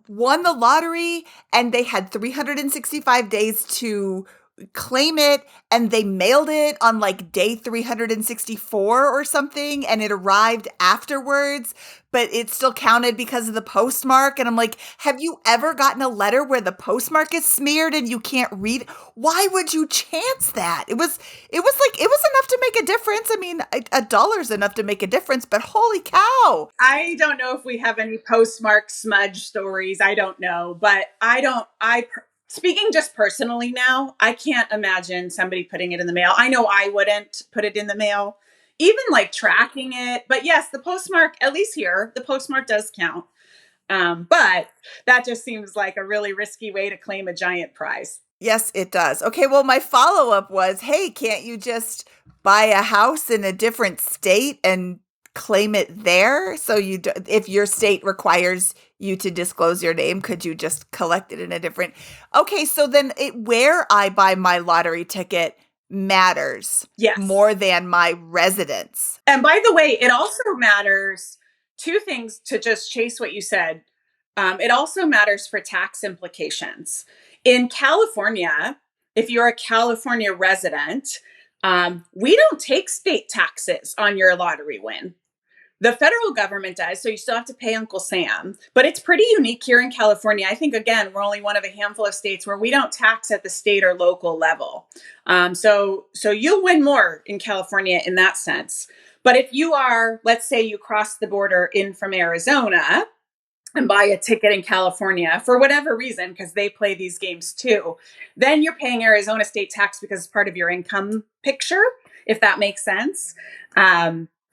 won the lottery and they had 365 days to claim it, and they mailed it on like day 364 or something, and it arrived afterwards, but it still counted because of the postmark. And I'm like, have you ever gotten a letter where the postmark is smeared and you can't read? Why would you chance that? It was enough to make a difference. I mean, $1 enough to make a difference, but holy cow. I don't know if we have any postmark smudge stories. I don't know, but speaking just personally now, I can't imagine somebody putting it in the mail. I know I wouldn't put it in the mail, even like tracking it. But yes, the postmark, at least here, the postmark does count. But that just seems like a really risky way to claim a giant prize. Yes, it does. Okay, well, my follow-up was, hey, can't you just buy a house in a different state and claim it there? So if your state requires you to disclose your name, could you just collect it in a different? Okay, so then where I buy my lottery ticket matters. Yes. More than my residence. And by the way, it also matters, two things to just chase what you said. It also matters for tax implications. In California, if you're a California resident, we don't take state taxes on your lottery win. The federal government does, so you still have to pay Uncle Sam. But it's pretty unique here in California. I think, again, we're only one of a handful of states where we don't tax at the state or local level. So you'll win more in California in that sense. But if you are, let's say you cross the border in from Arizona and buy a ticket in California for whatever reason, because they play these games too, then you're paying Arizona state tax because it's part of your income picture, if that makes sense.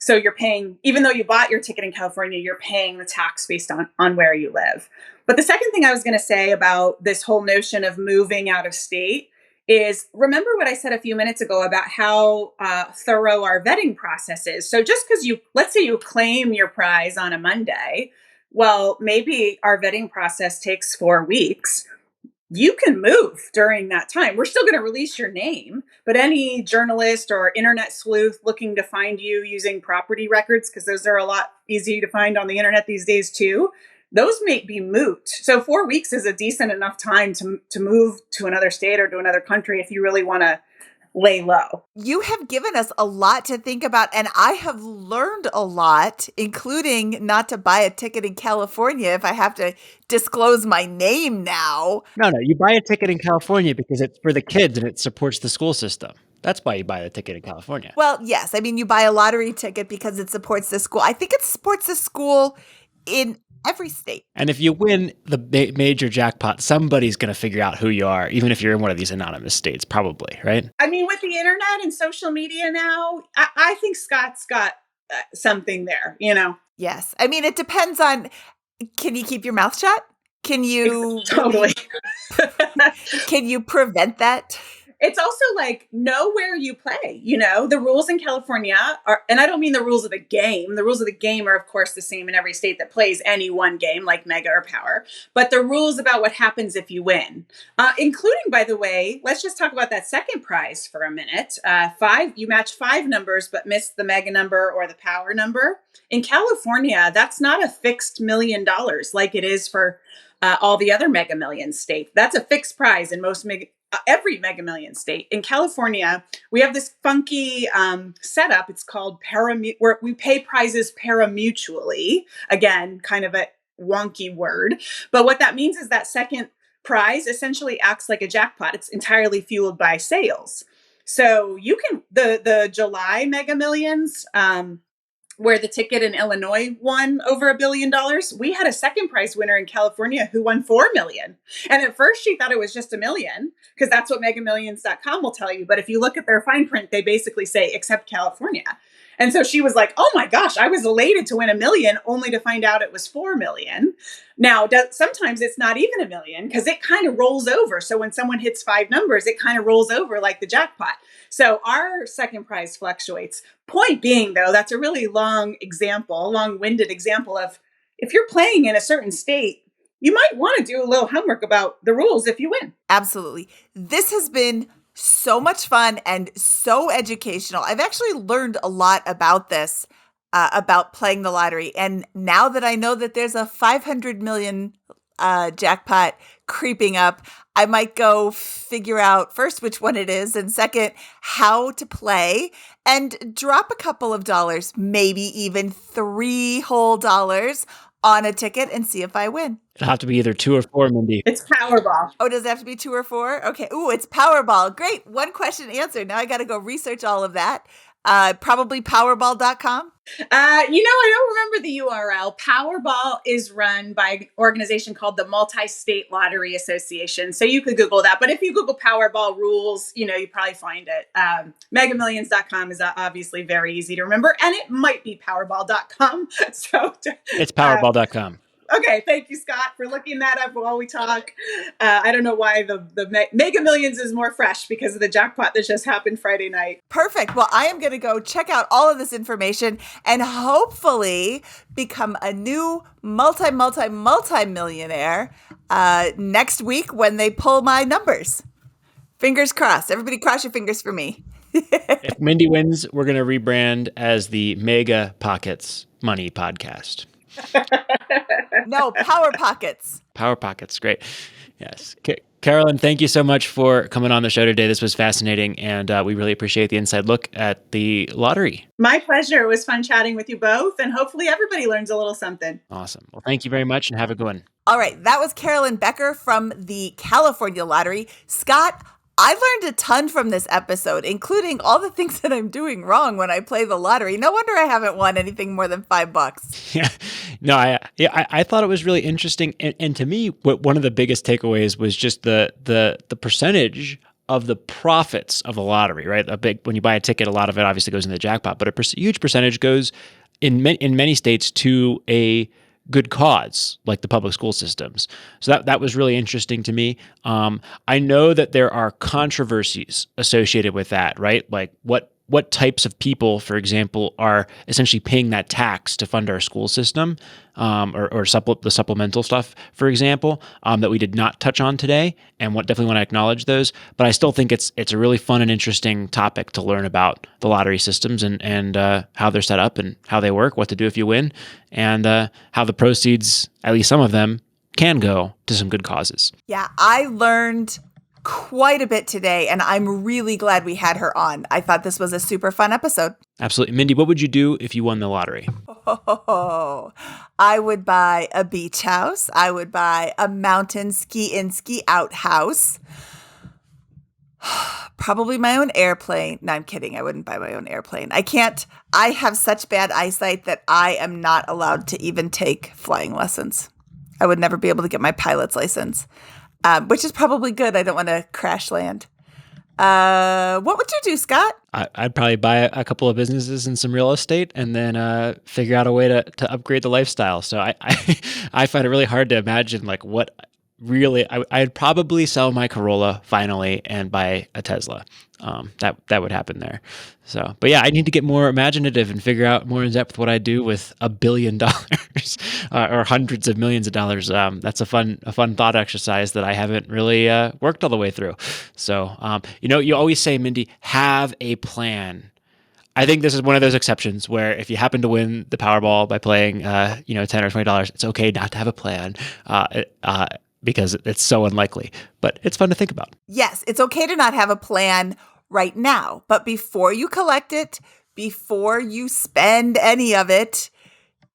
So you're paying, even though you bought your ticket in California, you're paying the tax based on where you live. But the second thing I was going to say about this whole notion of moving out of state is, remember what I said a few minutes ago about how thorough our vetting process is. So just because let's say you claim your prize on a Monday, well, maybe our vetting process takes 4 weeks. You can move during that time. We're still going to release your name, but any journalist or internet sleuth looking to find you using property records, because those are a lot easier to find on the internet these days too, those may be moot. So 4 weeks is a decent enough time to move to another state or to another country if you really want to lay low. You have given us a lot to think about, and I have learned a lot, including not to buy a ticket in California if I have to disclose my name now. No, you buy a ticket in California because it's for the kids and it supports the school system. That's why you buy the ticket in California. Well, yes. I mean, you buy a lottery ticket because it supports the school. I think it supports the school in every state. And if you win the major jackpot, somebody's going to figure out who you are, even if you're in one of these anonymous states, probably, right? I mean, with the internet and social media now, I think Scott's got something there, you know? Yes. I mean, it depends on, can you keep your mouth shut? Can you Totally. can you prevent that? It's also like, know where you play. You know, the rules in California are, and I don't mean the rules of the game. The rules of the game are, of course, the same in every state that plays any one game, like Mega or Power. But the rules about what happens if you win, including, by the way, let's just talk about that second prize for a minute. You match 5 numbers, but miss the Mega number or the Power number. In California, that's not a fixed $1 million like it is for all the other Mega Millions states. That's a fixed prize in every Mega Million state. In California, we have this funky setup. It's called where we pay prizes pari-mutually. Again, kind of a wonky word. But what that means is that second prize essentially acts like a jackpot. It's entirely fueled by sales. So you can, the July Mega Millions, where the ticket in Illinois won over $1 billion. We had a second prize winner in California who won 4 million. And at first she thought it was just $1 million, because that's what megamillions.com will tell you. But if you look at their fine print, they basically say, except California. And so she was like, oh my gosh, I was elated to win $1 million, only to find out it was 4 million. Now, sometimes it's not even $1 million, because it kind of rolls over. So when someone hits 5 numbers, it kind of rolls over like the jackpot. So our second prize fluctuates. Point being, though, that's a really long-winded example of, if you're playing in a certain state, you might want to do a little homework about the rules if you win. Absolutely. This has been so much fun and so educational. I've actually learned a lot about this, about playing the lottery. And now that I know that there's a 500 million jackpot creeping up, I might go figure out first which one it is, and second, how to play, and drop a couple of dollars, maybe even $3 whole on a ticket, and see if I win. It'll have to be either 2 or 4, Mindy. It's Powerball. Oh, does it have to be 2 or 4? Okay. Ooh, it's Powerball. Great. One question answered. Now I got to go research all of that. Probably Powerball.com. I don't remember the URL. Powerball is run by an organization called the Multi-State Lottery Association. So you could Google that. But if you Google Powerball rules, you probably find it. Megamillions.com is obviously very easy to remember. And it might be Powerball.com. So it's Powerball.com. Okay, thank you, Scott, for looking that up while we talk. I don't know why the Mega Millions is more fresh because of the jackpot that just happened Friday night. Perfect. Well, I am going to go check out all of this information and hopefully become a new multi-millionaire next week when they pull my numbers. Fingers crossed. Everybody cross your fingers for me. If Mindy wins, we're going to rebrand as the Mega Pockets Money Podcast. No, Power Pockets. Power Pockets. Great. Yes. Carolyn, thank you so much for coming on the show today. This was fascinating, and we really appreciate the inside look at the lottery. My pleasure. It was fun chatting with you both, and hopefully everybody learns a little something. Awesome. Well, thank you very much, and have a good one. All right. That was Carolyn Becker from the California Lottery. Scott, I learned a ton from this episode, including all the things that I'm doing wrong when I play the lottery. No wonder I haven't won anything more than $5. Yeah, no, I thought it was really interesting, and to me, one of the biggest takeaways was just the percentage of the profits of the lottery. Right, when you buy a ticket, a lot of it obviously goes in the jackpot, but a huge percentage goes in many states to a good cause, like the public school systems. So that was really interesting to me. I know that there are controversies associated with that, right? Like what types of people, for example, are essentially paying that tax to fund our school system, or the supplemental stuff, for example, that we did not touch on today, and definitely want to acknowledge those. But I still think it's a really fun and interesting topic to learn about the lottery systems and how they're set up and how they work, what to do if you win, and how the proceeds, at least some of them, can go to some good causes. Yeah, I learned quite a bit today, and I'm really glad we had her on. I thought this was a super fun episode. Absolutely. Mindy, what would you do if you won the lottery? I would buy a beach house. I would buy a mountain ski-in, ski-out house. Probably my own airplane. No, I'm kidding. I wouldn't buy my own airplane. I have such bad eyesight that I am not allowed to even take flying lessons. I would never be able to get my pilot's license. Which is probably good. I don't want to crash land. What would you do, Scott? I'd probably buy a couple of businesses and some real estate, and then figure out a way to upgrade the lifestyle. So I find it really hard to imagine like what really I'd probably sell my Corolla finally and buy a Tesla. That would happen there. So, but yeah, I need to get more imaginative and figure out more in depth what I do with $1 billion or hundreds of millions of dollars. That's a fun thought exercise that I haven't really worked all the way through. So, you always say, Mindy, have a plan. I think this is one of those exceptions where if you happen to win the Powerball by playing, $10 or $20, it's okay not to have a plan. Because it's so unlikely, but it's fun to think about. Yes, it's okay to not have a plan right now, but before you collect it, before you spend any of it,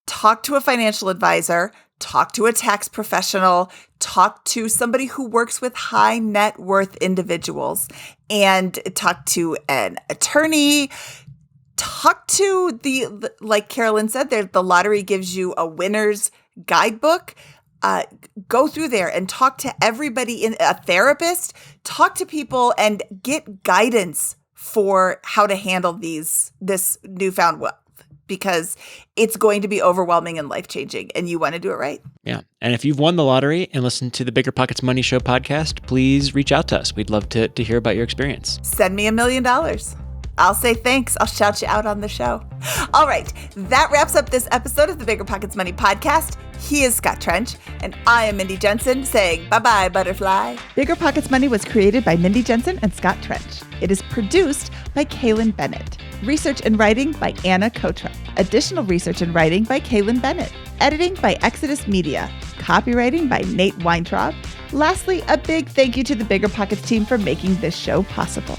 talk to a financial advisor, talk to a tax professional, talk to somebody who works with high net worth individuals, and talk to an attorney. Talk to like Carolyn said, the lottery gives you a winner's guidebook. Go through there and talk to everybody, a therapist, talk to people and get guidance for how to handle this newfound wealth, because it's going to be overwhelming and life-changing, and you want to do it right. Yeah. And if you've won the lottery and listened to the BiggerPockets Money Show podcast, please reach out to us. We'd love to hear about your experience. Send me $1 million. I'll say thanks. I'll shout you out on the show. All right. That wraps up this episode of the BiggerPockets Money Podcast. He is Scott Trench, and I am Mindy Jensen saying bye-bye, butterfly. BiggerPockets Money was created by Mindy Jensen and Scott Trench. It is produced by Kaylin Bennett. Research and writing by Anna Kotra. Additional research and writing by Kaylin Bennett. Editing by Exodus Media. Copywriting by Nate Weintraub. Lastly, a big thank you to the BiggerPockets team for making this show possible.